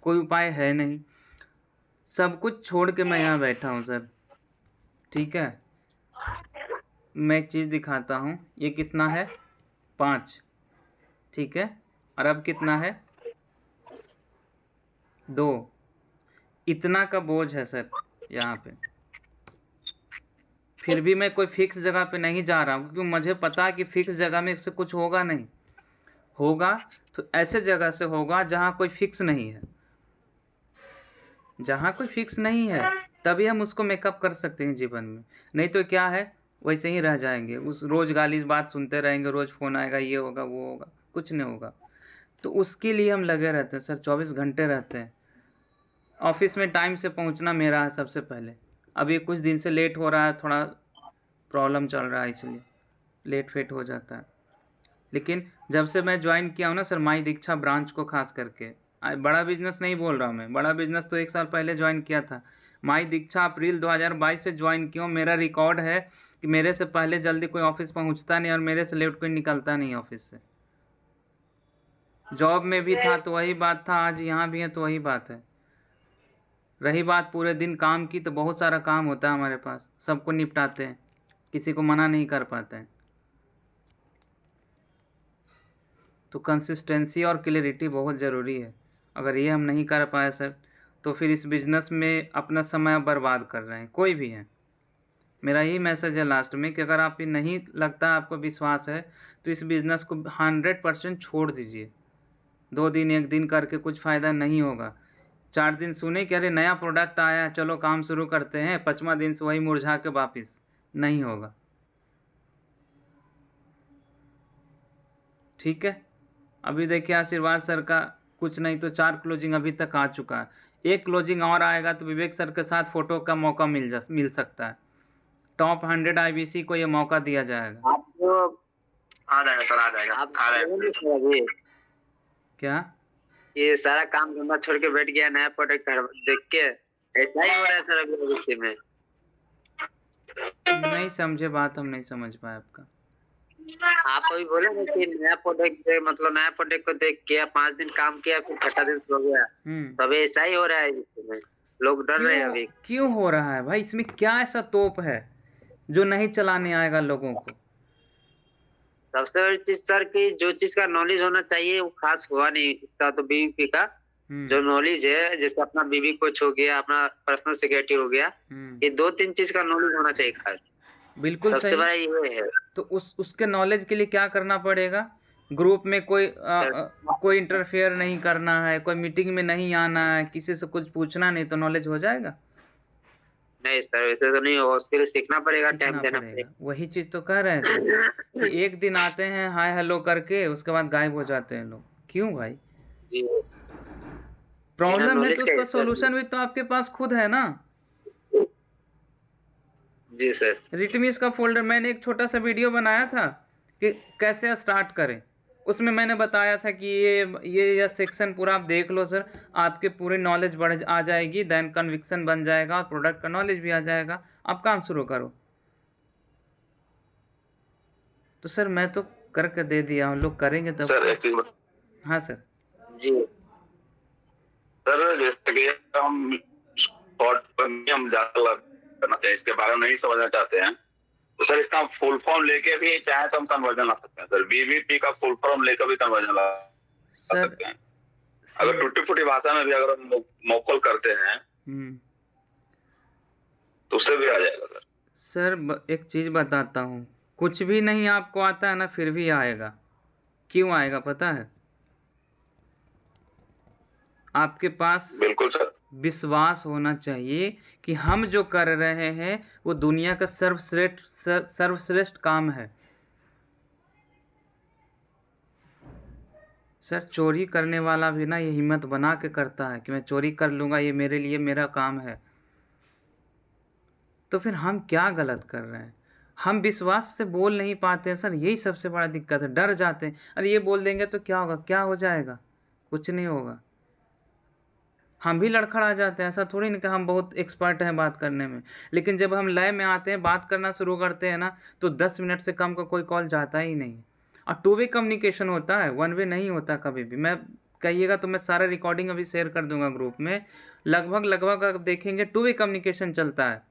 कोई उपाय है नहीं। सब कुछ छोड़ के मैं यहाँ बैठा हूँ सर, ठीक है। मैं एक चीज़ दिखाता हूँ, ये कितना है 5, ठीक है, और अब कितना है 2। इतना का बोझ है सर यहाँ पे। फिर भी मैं कोई फिक्स जगह पे नहीं जा रहा हूँ, क्योंकि मुझे पता है कि फिक्स जगह में से कुछ होगा नहीं। होगा तो ऐसे जगह से होगा जहाँ कोई फिक्स नहीं है। जहाँ कोई फिक्स नहीं है तभी हम उसको मेकअप कर सकते हैं जीवन में, नहीं तो क्या है, वैसे ही रह जाएंगे। उस रोज़ गाली बात सुनते रहेंगे, रोज़ फ़ोन आएगा, ये होगा वो होगा, कुछ नहीं होगा। तो उसके लिए हम लगे रहते हैं सर, 24 घंटे रहते हैं। ऑफिस में टाइम से पहुंचना मेरा है सबसे पहले। अभी कुछ दिन से लेट हो रहा है, थोड़ा प्रॉब्लम चल रहा है, इसलिए लेट फेट हो जाता है। लेकिन जब से मैं ज्वाइन किया हूँ ना सर, माई दीक्षा ब्रांच को खास करके, बड़ा बिजनेस नहीं बोल रहा हूँ मैं, बड़ा बिजनेस तो 1 साल पहले ज्वाइन किया था। माई दीक्षा अप्रैल 2022 से ज्वाइन किया हूँ। मेरा रिकॉर्ड है कि मेरे से पहले जल्दी कोई ऑफिस पहुँचता नहीं और मेरे से लेट कोई निकलता नहीं ऑफिस से। जॉब में भी था तो वही बात था, आज यहाँ भी है तो वही बात है। रही बात पूरे दिन काम की, तो बहुत सारा काम होता है हमारे पास, सबको निपटाते हैं, किसी को मना नहीं कर पाते हैं। तो कंसिस्टेंसी और क्लैरिटी बहुत ज़रूरी है। अगर ये हम नहीं कर पाए सर, तो फिर इस बिज़नेस में अपना समय बर्बाद कर रहे हैं, कोई भी है। मेरा यही मैसेज है लास्ट में कि अगर आप ये नहीं लगता, आपको विश्वास है, तो इस बिज़नेस को 100% छोड़ दीजिए। 2 दिन 1 दिन करके कुछ फ़ायदा नहीं होगा। 4 दिन सुने कि अरे नया प्रोडक्ट आया है, चलो काम शुरू करते हैं, 5वां दिन से वही मुरझा के वापिस, नहीं होगा। ठीक है, अभी देखिए आशीर्वाद सर का कुछ नहीं तो 4 क्लोजिंग अभी तक आ चुका है। 1 क्लोजिंग और आएगा तो विवेक सर के साथ फ़ोटो का मौका मिल सकता है। टॉप 100 IBC को ये मौका दिया जाएगा। आपको आ जाएगा सर, आ जाएगा, आ जाएगा। क्या ये सारा काम धंधा छोड़ के बैठ गया, नया प्रोडक्ट देख के ऐसा ही हो रहा है सर अभी भविष्य में? नहीं समझे बात, हम नहीं समझ पाए आपका। आप अभी बोले ना कि नया प्रोडक्ट, मतलब नया प्रोडक्ट को देख के 5 दिन काम किया, फिर 6 दिन सो गया, तब ऐसा ही हो रहा है इसमें। लोग डर रहे हैं अभी। क्यों हो रहा है भाई? इसमें क्या ऐसा तोप है जो नहीं चलाने आएगा लोगों को? सबसे बड़ी चीज सर की जो चीज का नॉलेज होना चाहिए वो खास हुआ नहीं। इसका तो बीबीपी का जो नॉलेज है, जैसे अपना बीबी कोच हो गया, अपना पर्सनल सिक्योरिटी हो गया, ये 2-3 चीज का नॉलेज होना चाहिए खास। बिल्कुल सबसे बड़ा ये है। तो उसके नॉलेज के लिए क्या करना पड़ेगा? ग्रुप में कोई इंटरफेयर नहीं करना है, कोई मीटिंग में नहीं आना है, किसी से कुछ पूछना नहीं, तो नॉलेज हो जाएगा? नहीं सर, वैसे तो नहीं होगा, उसके लिए सीखना पड़ेगा, टाइम देना पड़ेगा। वही चीज तो कह रहे हैं सर कि 1 दिन आते हैं हाय हेलो करके, उसके बाद गायब हो जाते हैं लोग। क्यों भाई? जी, प्रॉब्लम है तो उसका सॉल्यूशन भी तो आपके पास खुद है ना। जी सर। रिटमिस का फोल्डर मैंने एक छोटा सा वीडियो बनाया था कि कैसे स्टार्ट करें। उसमें मैंने बताया था कि ये सेक्शन पूरा आप देख लो सर, आपके पूरी नॉलेज बढ़ आ जाएगी, देन कन्विक्शन बन जाएगा और प्रोडक्ट का नॉलेज भी आ जाएगा, आप काम शुरू करो। तो सर मैं तो करके दे दिया हूँ, लोग करेंगे तब। सर एक चीज। हाँ सर जी सर, जैसे कि हम ज्यादा करना चाहिए, इसके बारे में नहीं समझना चाहते हैं, तो सर इसका फुल फॉर्म लेके भी चाहे तो हम कन्वर्जन ला सकते हैं सर। बीबीपी का फुल फॉर्म लेकर भी कन्वर्जन ला सकते हैं। अगर टूटी फूटी भाषा में भी अगर हम मोकल करते हैं तो उससे भी आ जाएगा सर। सर एक चीज बताता हूँ, कुछ भी नहीं आपको आता है ना, फिर भी आएगा। क्यों आएगा पता है? आपके पास बिल्कुल सर विश्वास होना चाहिए कि हम जो कर रहे हैं वो दुनिया का सर्वश्रेष्ठ काम है। सर चोरी करने वाला भी ना ये हिम्मत बना के करता है कि मैं चोरी कर लूँगा, ये मेरे लिए मेरा काम है। तो फिर हम क्या गलत कर रहे हैं? हम विश्वास से बोल नहीं पाते हैं सर, यही सबसे बड़ा दिक्कत है। डर जाते हैं, अरे ये बोल देंगे तो क्या होगा, क्या हो जाएगा, कुछ नहीं होगा। हम भी लड़खड़ा जाते हैं, ऐसा थोड़ी ना कि हम बहुत एक्सपर्ट हैं बात करने में। लेकिन जब हम लय में आते हैं, बात करना शुरू करते हैं ना, तो 10 मिनट से कम का कोई कॉल जाता ही नहीं। और टू वे कम्युनिकेशन होता है, वन वे नहीं होता कभी भी। मैं कहिएगा तो मैं सारा रिकॉर्डिंग अभी शेयर कर दूंगा ग्रुप में। लगभग आप देखेंगे टू वे कम्युनिकेशन चलता है,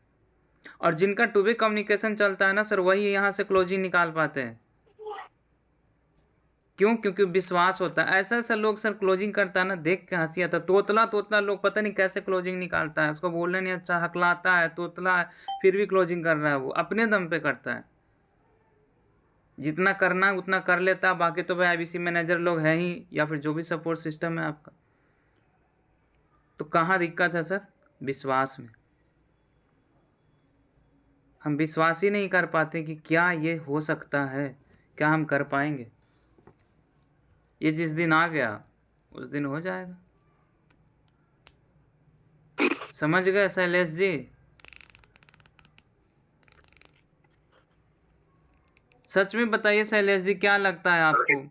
और जिनका टू वे कम्युनिकेशन चलता है ना सर, वही यहाँ से क्लोजिंग निकाल पाते हैं। क्यों? क्योंकि विश्वास होता है। ऐसा ऐसा लोग सर क्लोजिंग करता है ना, देख के हंसी आता है। तोतला लोग पता नहीं कैसे क्लोजिंग निकालता है, उसको बोलने नहीं अच्छा, हकलाता है, तोतला है, फिर भी क्लोजिंग कर रहा है। वो अपने दम पे करता है, जितना करना है उतना कर लेता है। बाकी तो भाई आईबीसी मैनेजर लोग हैं ही, या फिर जो भी सपोर्ट सिस्टम है आपका। तो कहाँ दिक्कत है सर? विश्वास में। हम विश्वास ही नहीं कर पाते कि क्या ये हो सकता है, क्या हम कर पाएंगे। ये जिस दिन आ गया उस दिन हो जाएगा। समझ गए शैलेश जी? सच में बताइए शैलेश जी, क्या लगता है आपको?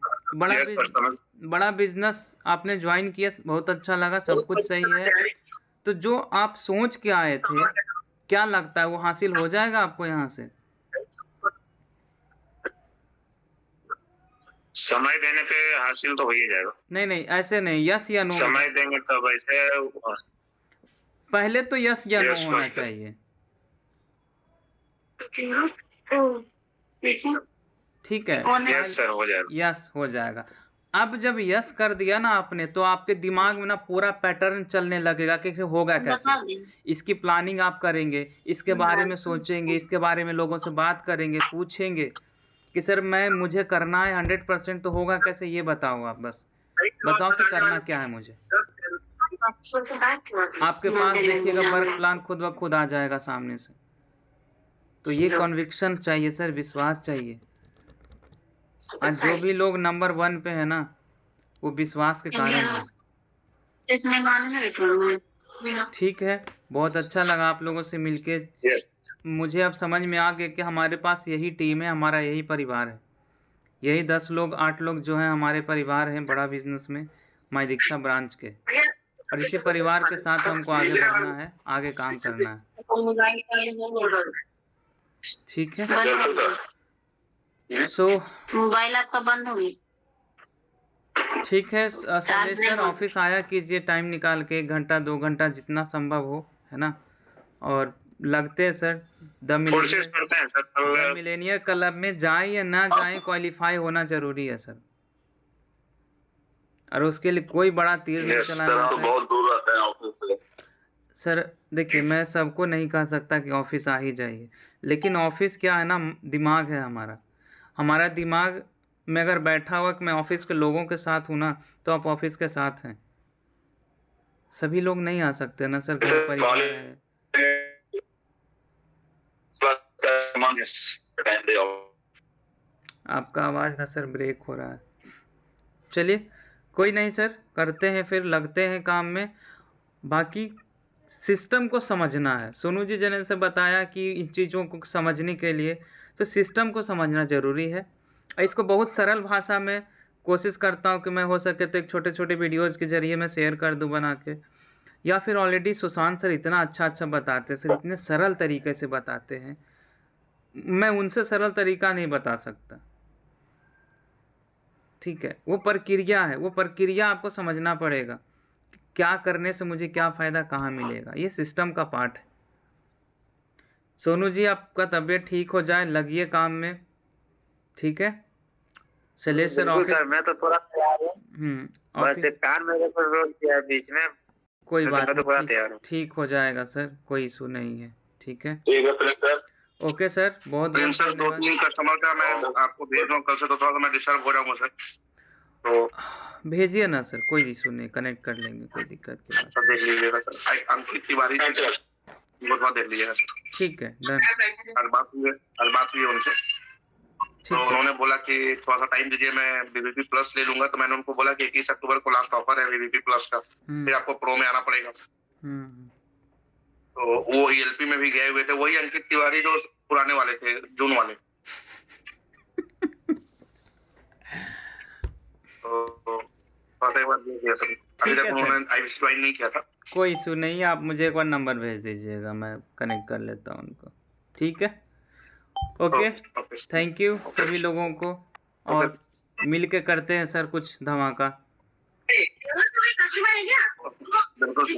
बड़ा बिजनेस आपने ज्वाइन किया, बहुत अच्छा लगा, सब कुछ सही है। तो जो आप सोच के आए थे, क्या लगता है वो हासिल हो जाएगा आपको यहाँ से? समय देने पे हासिल तो हो ही जाएगा। नहीं ऐसे नहीं, यस या नो। समय देंगे तब ऐसे। पहले तो यस या नो होना चाहिए। ठीक है, यस सर हो जाएगा। यस हो जाएगा। अब जब यस कर दिया ना आपने, तो आपके दिमाग में ना पूरा पैटर्न चलने लगेगा कि होगा कैसे। इसकी प्लानिंग आप करेंगे, इसके बारे में सोचेंगे, इसके बारे में लोगों से बात करेंगे, पूछेंगे कि सर मुझे करना है 100%, तो होगा कैसे ये बताओ। आप बस बताओ कि करना क्या है मुझे। आपके पास देखिएगा वर्क प्लान खुद ब खुद आ जाएगा सामने से। तो ये कन्विक्शन चाहिए सर, विश्वास चाहिए। आज जो भी लोग नंबर 1 पे है ना, वो विश्वास के कारण है। ठीक है, बहुत अच्छा लगा आप लोगों से मिलके। मुझे अब समझ में आ गया कि हमारे पास यही टीम है, हमारा यही परिवार है। यही 10 लोग 8 लोग जो हैं हमारे परिवार हैं बड़ा बिजनेस में, माई दीक्षा ब्रांच के। और इसी परिवार के साथ हमको आगे बढ़ना है, आगे काम करना है। ठीक है। मोबाइल आपका बंद हो गया। ठीक है शैलेश सर, ऑफिस आया कीजिए टाइम निकाल के, 1 घंटा 2 घंटा जितना संभव हो, है ना। और लगते हैं सर, द मिलेनियर क्लब में जाए या ना जाए, क्वालिफाई होना जरूरी है सर। और उसके लिए कोई बड़ा तीर नहीं चलाना सर। बहुत दूर रहते हैं ऑफिस से। सर देखिए, मैं सबको नहीं कह सकता कि ऑफिस आ ही जाइए, लेकिन ऑफिस क्या है ना, दिमाग है हमारा दिमाग में अगर बैठा हुआ कि मैं ऑफिस के लोगों के साथ हूँ ना, तो आप ऑफिस के साथ हैं। सभी लोग नहीं आ सकते ना सर, घर परिवार है। आपका आवाज ना सर ब्रेक हो रहा है। चलिए कोई नहीं सर, करते हैं फिर, लगते हैं काम में। बाकी सिस्टम को समझना है। सोनू जी जैसे बताया कि इन चीज़ों को समझने के लिए तो सिस्टम को समझना ज़रूरी है। इसको बहुत सरल भाषा में कोशिश करता हूँ कि मैं हो सके तो एक छोटे वीडियोज़ के ज़रिए मैं शेयर कर दूँ बना के, या फिर ऑलरेडी सुशांत सर इतना अच्छा बताते हैं सर, इतने सरल तरीके से बताते हैं, मैं उनसे सरल तरीका नहीं बता सकता। ठीक है, वो प्रक्रिया है, वो प्रक्रिया आपको समझना पड़ेगा, क्या करने से मुझे क्या फ़ायदा, कहाँ मिलेगा। ये सिस्टम का पार्ट है। सोनू जी आपका तबीयत ठीक हो जाए, लगिए काम में। ठीक है शैलेश सर, ऑफिस सर मैं तो थोड़ा तैयार हूँ, बस एक काम मेरे को रोक दिया बीच में। कोई बात तो नहीं, ठीक हो जाएगा सर, कोई इशू नहीं है। ठीक है, ओके सर, बहुत सर 2-3 कस्टमर का मैं आपको भेज रहा हूँ कल से, तो थोड़ा मैं डिस्टर्ब हो जाऊंगा सर, तो भेजिए ना सर, कोई इशू नहीं, कनेक्ट कर लेंगे, कोई दिक्कत की बात। देख लीजिएगा सर, अंकित तिवारी देख लीजिएगा सर। ठीक है, डन। हर बात हुई उनसे, तो उन्होंने बोला कि थोड़ा सा टाइम दीजिए, मैं बीबीपी प्लस ले लूंगा। तो मैंने उनको बोला कि 21 अक्टूबर को लास्ट ऑफर है बीबीपी प्लस का, फिर आपको प्रो में आना पड़ेगा। तो वो ईएलपी में भी गए हुए थे, वही अंकित तिवारी जो पुराने वाले थे, जून वाले। तो ज्वाइन नहीं किया था। कोई इशू नहीं है, आप मुझे एक बार नंबर भेज दीजिएगा, मैं कनेक्ट कर लेता हूँ उनको। ठीक है, ओके, थैंक यू सभी लोगों को। और मिल के करते हैं सर कुछ धमाका। बिल्कुल।